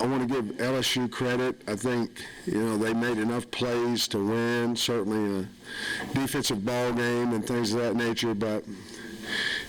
I want to give LSU credit. I think, they made enough plays to win, certainly a defensive ball game and things of that nature, but,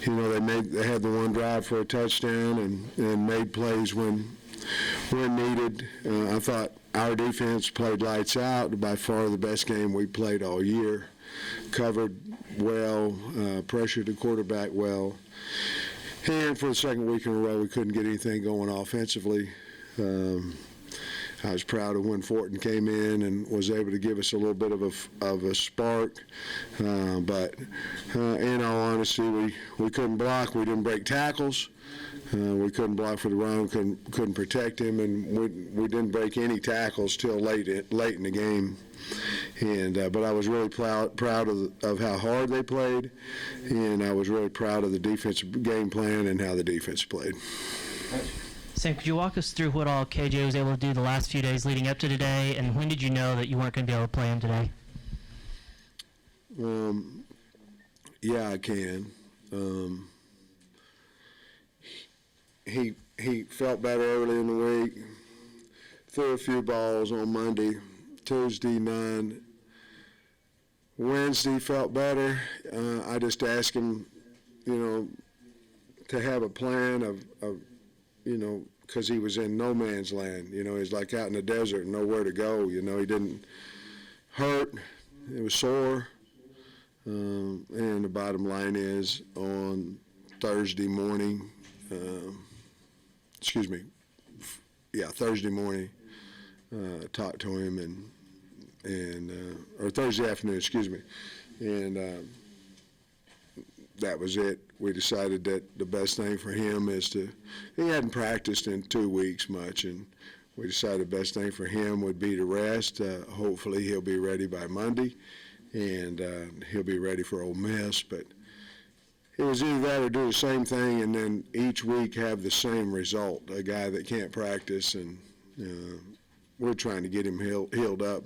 they had the one drive for a touchdown and made plays when needed. I thought our defense played lights out, by far the best game we played all year. Covered well, pressured the quarterback well. And for the second week in a row, we couldn't get anything going offensively. I was proud of when Fortin came in and was able to give us a little bit of a spark. But in all honesty, we couldn't block. We didn't break tackles. We couldn't block for the run. Couldn't protect him, and we didn't break any tackles till late in the game. And but I was really proud of how hard they played, and I was really proud of the defensive game plan and how the defense played. Sam, could you walk us through what all KJ was able to do the last few days leading up to today, and when did you know that you weren't going to be able to play him today? Yeah, I can. He felt better early in the week. Threw a few balls on Monday. Tuesday, none. Wednesday felt better. I just asked him, to have a plan of because he was in no man's land. He's like out in the desert, nowhere to go. He didn't hurt. It was sore. And the bottom line is on Thursday morning, Thursday morning, talked to him or Thursday afternoon, and that was it. We decided that the best thing for him is he hadn't practiced in 2 weeks much, and we decided the best thing for him would be to rest. Hopefully he'll be ready by Monday, and he'll be ready for Ole Miss, but it was either that or do the same thing and then each week have the same result, a guy that can't practice, and we're trying to get him healed up.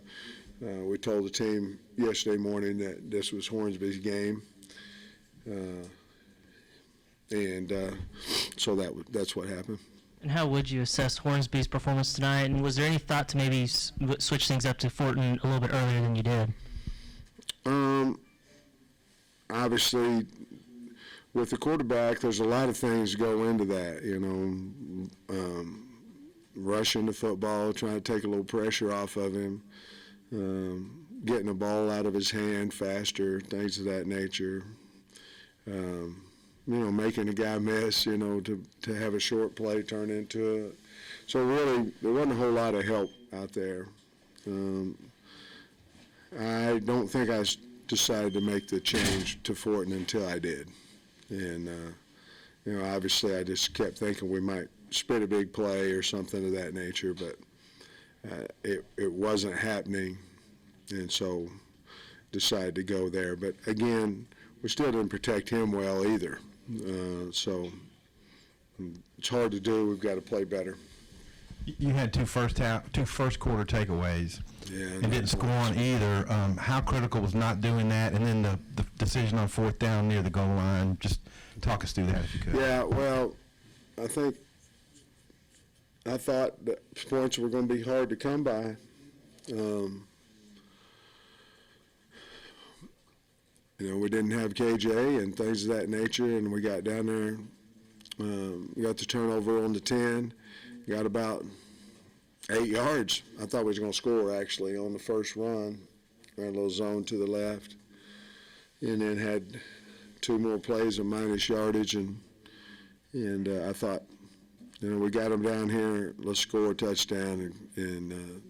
We told the team yesterday morning that this was Hornsby's game, so that's what happened. And how would you assess Hornsby's performance tonight, and was there any thought to maybe switch things up to Fortin a little bit earlier than you did? Obviously, with the quarterback, there's a lot of things go into that, rushing the football, trying to take a little pressure off of him, getting the ball out of his hand faster, things of that nature, making a guy miss, to have a short play turn into it. So really, there wasn't a whole lot of help out there. I don't think I decided to make the change to Fortin until I did. And, obviously I just kept thinking we might spit a big play or something of that nature, but it wasn't happening, and so decided to go there. But again, we still didn't protect him well either. So it's hard to do. We've got to play better. You had two first quarter takeaways, and didn't score on either. How critical was not doing that, and then the decision on fourth down near the goal line? Just talk us through that if you could. Yeah, well, I thought that points were going to be hard to come by. We didn't have KJ and things of that nature, and we got down there, got the turnover on the 10, got about 8 yards. I thought we was going to score, actually, on the first run. Ran a little zone to the left, and then had 2 more plays of minus yardage, and I thought, we got them down here, let's score a touchdown, and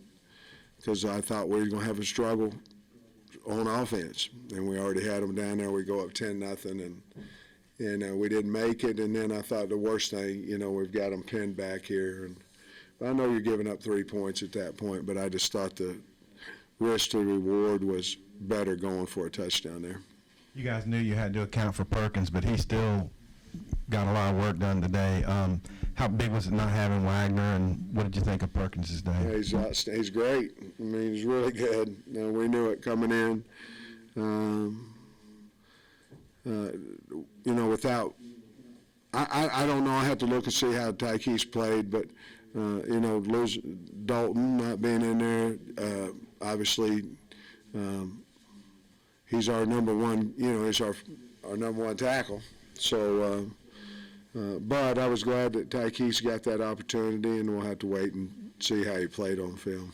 because I thought we were going to have a struggle on offense, and we already had them down there. We go up 10-0, and we didn't make it. And then I thought the worst thing, we've got them pinned back here, and I know you're giving up 3 points at that point, but I just thought the risk to reward was better going for a touchdown there. You guys knew you had to account for Perkins, but he still got a lot of work done today. How big was it not having Wagner, and what did you think of Perkins' day? Yeah, he's great. I mean, he's really good. We knew it coming in. without – I don't know. I have to look and see how Tyke's played, but lose Dalton not being in there. Obviously, he's our number one. He's our number one tackle. So, but I was glad that Tykees got that opportunity, and we'll have to wait and see how he played on film.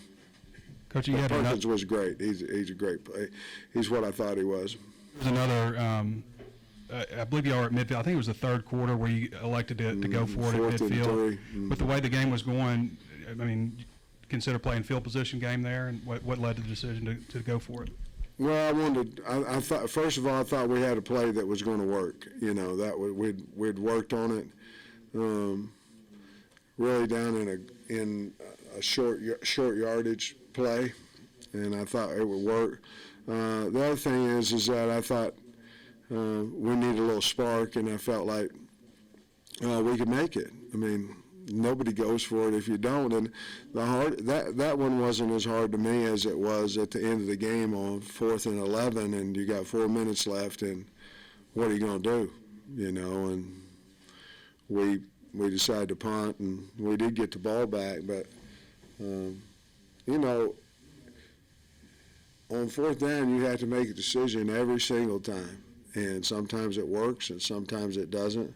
Coach, you had Perkins was great. He's a great player. He's what I thought he was. There's another. I believe you were at midfield. I think it was the third quarter where you elected to go for it at Fourth and midfield. 3. With the way the game was going, I mean, consider playing field position game there, and what led to the decision to go for it? Well, I thought, first of all, I thought we had a play that was going to work. That we'd worked on it, really down in a short yardage play, and I thought it would work. The other thing is that I thought we needed a little spark, and I felt like we could make it. I mean, nobody goes for it if you don't. And that one wasn't as hard to me as it was at the end of the game on 4th and 11, and you got 4 minutes left, and what are you going to do? And we decided to punt, and we did get the ball back, but on 4th down, you have to make a decision every single time. And sometimes it works and sometimes it doesn't.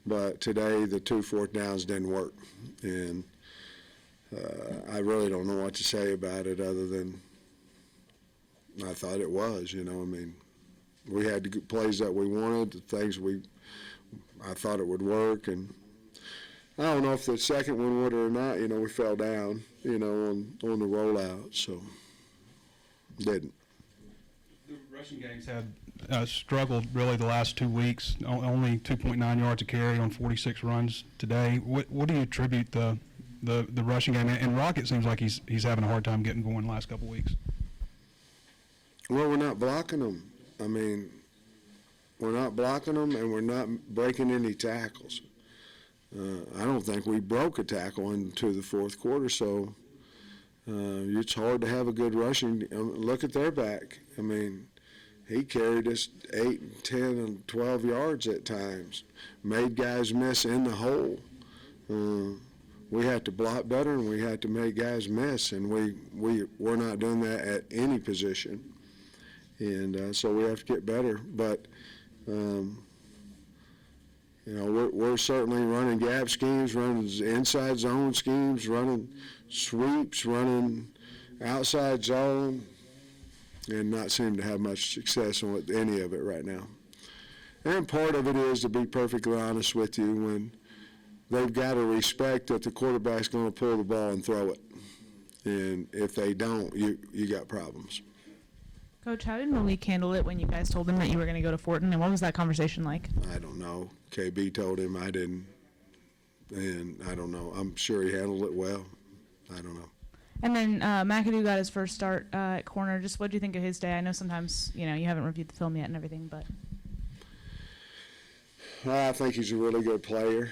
But today, the 2 4th downs didn't work. And I really don't know what to say about it other than I thought it was, I mean, we had the plays that we wanted, the things I thought it would work. And I don't know if the second one would or not, we fell down, on the rollout, so didn't. The rushing games had struggled really the last 2 weeks, only 2.9 yards a carry on 46 runs today. What do you attribute the rushing game? And Rocket seems like he's having a hard time getting going the last couple weeks. Well, we're not blocking them. I mean, we're not blocking them, and we're not breaking any tackles. I don't think we broke a tackle into the 4th quarter, so it's hard to have a good rushing. Look at their back. I mean, he carried us 8, 10, and 12 yards at times, made guys miss in the hole. We had to block better, and we had to make guys miss, and we're not doing that at any position. And so we have to get better. But, we're certainly running gap schemes, running inside zone schemes, running sweeps, running outside zone, and not seem to have much success with any of it right now. And part of it is, to be perfectly honest with you, when they've got to respect that the quarterback's going to pull the ball and throw it. And if they don't, you got problems. Coach, how did Malik handle it when you guys told him that you were going to go to Fortin, and what was that conversation like? I don't know. KB told him, I didn't. And I don't know. I'm sure he handled it well. I don't know. And then McAdoo got his first start at corner. Just what do you think of his day? I know sometimes, you haven't reviewed the film yet and everything, but. I think he's a really good player.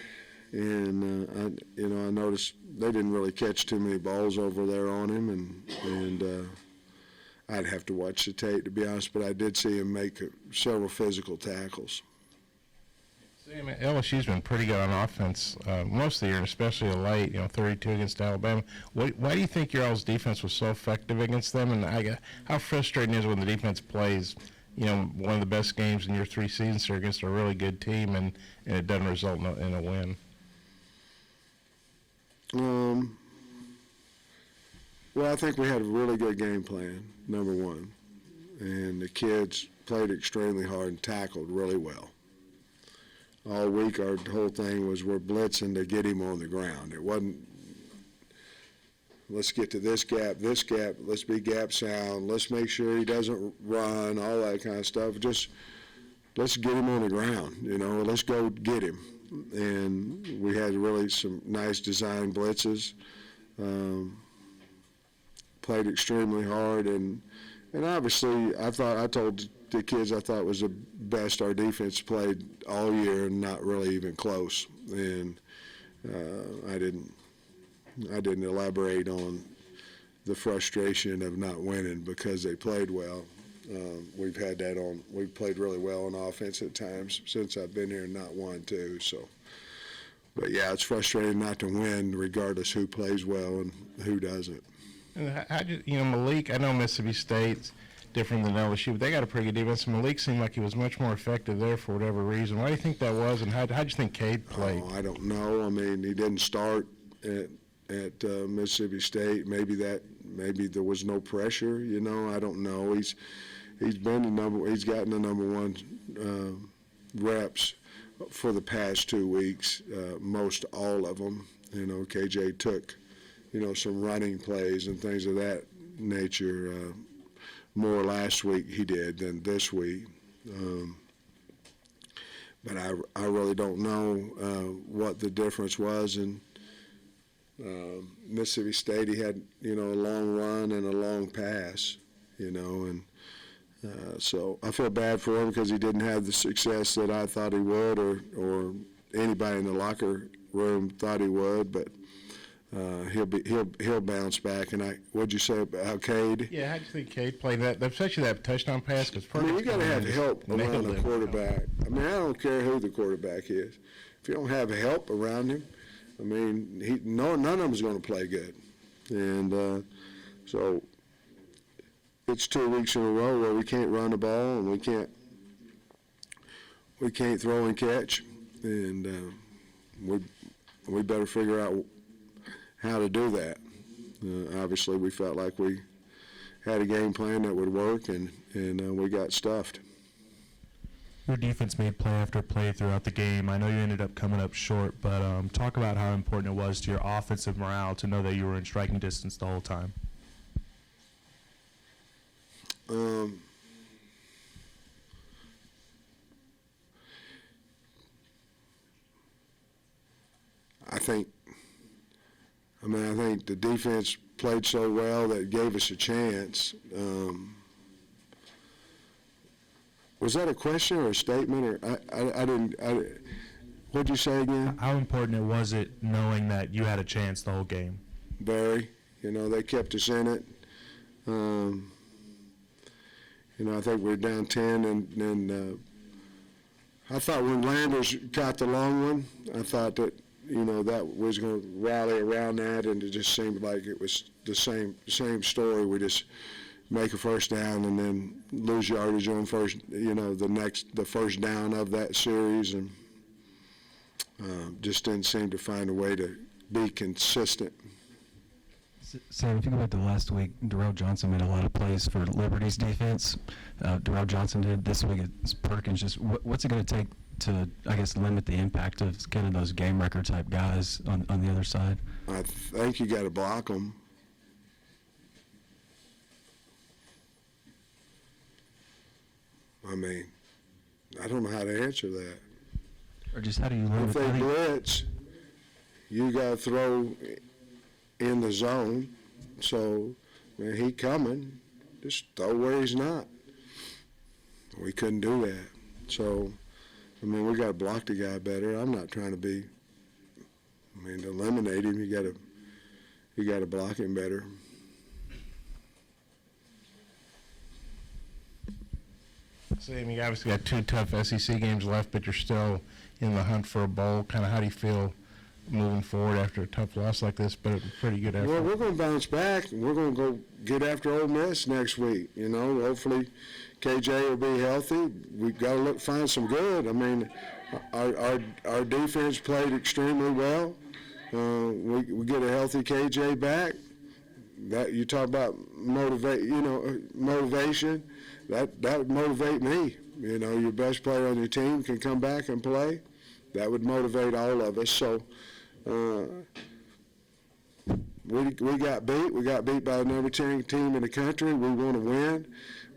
And, I noticed they didn't really catch too many balls over there on him. And I'd have to watch the tape, to be honest, but I did see him make several physical tackles. LSU's been pretty good on offense most of the year, and especially late, 32 against Alabama. Why do you think your all's defense was so effective against them? And how frustrating is it when the defense plays, one of the best games in your 3 seasons here against a really good team, and it doesn't result in a win? Well, I think we had a really good game plan, number one. And the kids played extremely hard and tackled really well. All week, our whole thing was we're blitzing to get him on the ground. It wasn't, let's get to this gap, let's be gap sound, let's make sure he doesn't run, all that kind of stuff. Just let's get him on the ground, let's go get him. And we had really some nice design blitzes. Played extremely hard, and obviously I told the kids I thought was the best our defense played all year, and not really even close. And I didn't elaborate on the frustration of not winning because they played well. We've had that on. We've played really well on offense at times since I've been here, and not won too. So But yeah, it's frustrating not to win, regardless who plays well and who doesn't. And Malik, I know Mississippi State's different than LSU, but they got a pretty good defense. Malik seemed like he was much more effective there for whatever reason. Why do you think that was, and how do you think Cade played? Oh, I don't know. I mean, he didn't start at Mississippi State. Maybe there was no pressure. I don't know. He's gotten the number one reps for the past 2 weeks, most all of them. KJ took, some running plays and things of that nature more last week he did than this week. But I really don't know what the difference was. And Mississippi State, he had, a long run and a long pass, and so I feel bad for him because he didn't have the success that I thought he would, or anybody in the locker room thought he would. But he'll bounce back. And what'd you say about Cade? Yeah, how do you think Cade played that, especially that touchdown pass? Because you got to have help around the quarterback. I don't care who the quarterback is. If you don't have help around him, none of them is going to play good. And so it's 2 weeks in a row where we can't run the ball and we can't throw and catch, and we better figure out how to do that. Obviously, we felt like we had a game plan that would work, and we got stuffed. Your defense made play after play throughout the game. I know you ended up coming up short, but talk about how important it was to your offensive morale to know that you were in striking distance the whole time. I think the defense played so well that it gave us a chance. Was that a question or a statement? Or I didn't. What'd you say again? How important was it knowing that you had a chance the whole game? Very. They kept us in it. I think we were down 10, and I thought when Landers got the long one, I thought that that was going to rally around that, and it just seemed like it was the same story. We just make a first down and then lose yardage on first, the first down of that series, and just didn't seem to find a way to be consistent. Sam, if you go back to last week, Darrell Johnson made a lot of plays for Liberty's defense. Darrell Johnson did. This week it's Perkins. Just what's it going to take to, I guess, limit the impact of kind of those game record type guys on the other side? I think you got to block them. I don't know how to answer that. Or just how do you limit? If they blitz, you got to throw in the zone. So when he coming, just throw where he's not. We couldn't do that. So, we got to block the guy better. I'm not trying to be, to eliminate him, you got to block him better. Sam, you obviously got 2 tough SEC games left, but you're still in the hunt for a bowl. Kind of how do you feel moving forward after a tough loss like this, but a pretty good effort? Well, we're going to bounce back, and we're going to go get after Ole Miss next week. Hopefully KJ will be healthy. We've got to find some good. Our defense played extremely well. We get a healthy KJ back. That you talk about motivation. That would motivate me. Your best player on your team can come back and play. That would motivate all of us. So we got beat. We got beat by the number 10 team in the country. We want to win,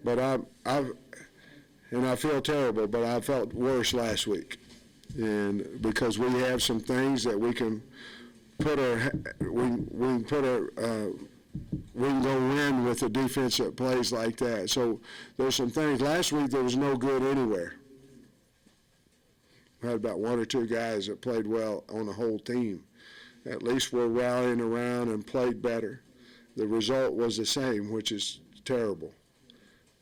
but I feel terrible. But I felt worse last week, and because we have some things that we can put we can go win with a defense that plays like that. So there's some things. Last week there was no good anywhere. I had about 1 or 2 guys that played well on the whole team. At least we're rallying around and played better. The result was the same, which is terrible.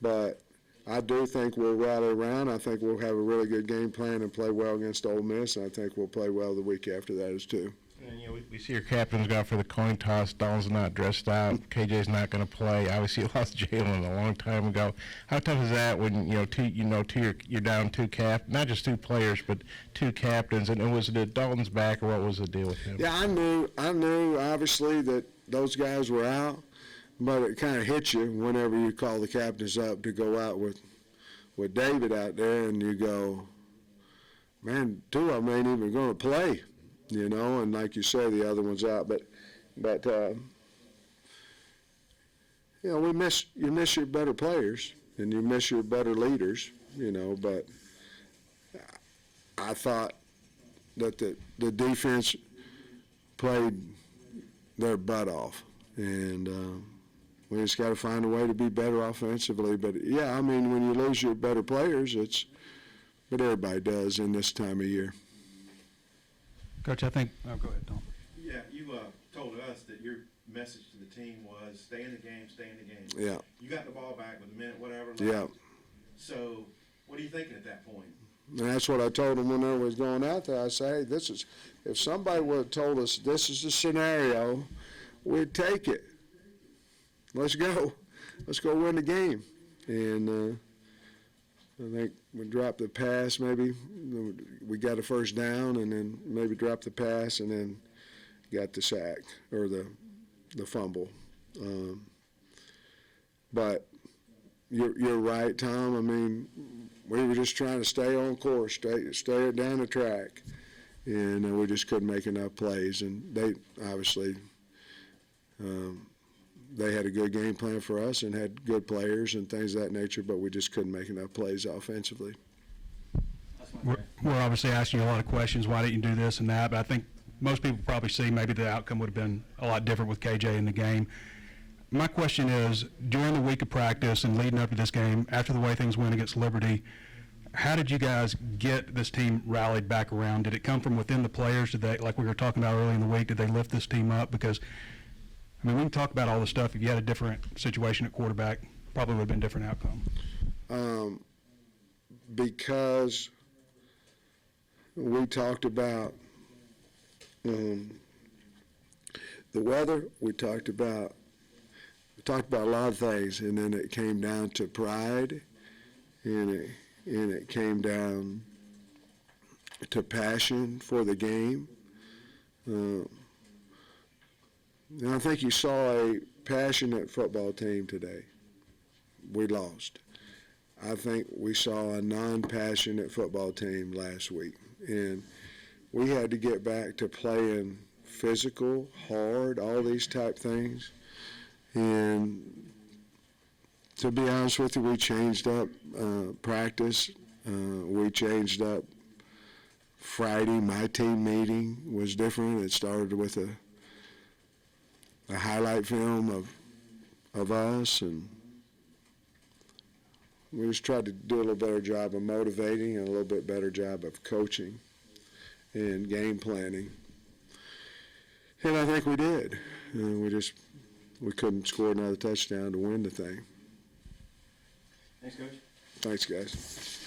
But I do think we'll rally around. I think we'll have a really good game plan and play well against Ole Miss, and I think we'll play well the week after that as too. And, we see your captains go out for the coin toss. Dalton's not dressed out. KJ's not going to play. Obviously, you lost Jalen a long time ago. How tough is that when you're down not just two players, but two captains? And was it Dalton's back, or what was the deal with him? Yeah, I knew obviously that those guys were out, but it kind of hits you whenever you call the captains up to go out with David out there, and you go, man, two of them ain't even going to play. And like you say, the other one's out. But you miss your better players and you miss your better leaders. But I thought that the defense played their butt off, and we just got to find a way to be better offensively. But yeah, I mean, when you lose your better players, but everybody does in this time of year. Coach, I think. Oh, go ahead, Tom. Yeah, you told us that your message to the team was stay in the game, stay in the game. Yeah. You got the ball back with a minute, whatever. Left. Yeah. So, what are you thinking at that point? And that's what I told them when I was going out there. I said, hey, if somebody would have told us this is the scenario, we'd take it. Let's go. Let's go win the game. And I think we dropped the pass maybe. We got a first down and then maybe dropped the pass and then got the sack or the fumble. But you're right, Tom. I mean, we were just trying to stay on course, stay down the track, and we just couldn't make enough plays. And they obviously they had a good game plan for us and had good players and things of that nature, but we just couldn't make enough plays offensively. We're obviously asking you a lot of questions. Why didn't you do this and that? But I think most people probably see maybe the outcome would have been a lot different with KJ in the game. My question is, during the week of practice and leading up to this game, after the way things went against Liberty, how did you guys get this team rallied back around? Did it come from within the players? Did they, like we were talking about earlier in the week, did they lift this team up? Because I mean, we can talk about all the stuff. If you had a different situation at quarterback, probably would have been a different outcome. Because we talked about the weather, we talked about a lot of things, and then it came down to pride, and it came down to passion for the game. And I think you saw a passionate football team today. We lost. I think we saw a non-passionate football team last week. And we had to get back to playing physical, hard, all these type things. And to be honest with you, we changed up practice. We changed up Friday. My team meeting was different. It started with a highlight film of us, and we just tried to do a little better job of motivating and a little bit better job of coaching and game planning. And I think we did. We couldn't score another touchdown to win the thing. Thanks, Coach. Thanks, guys.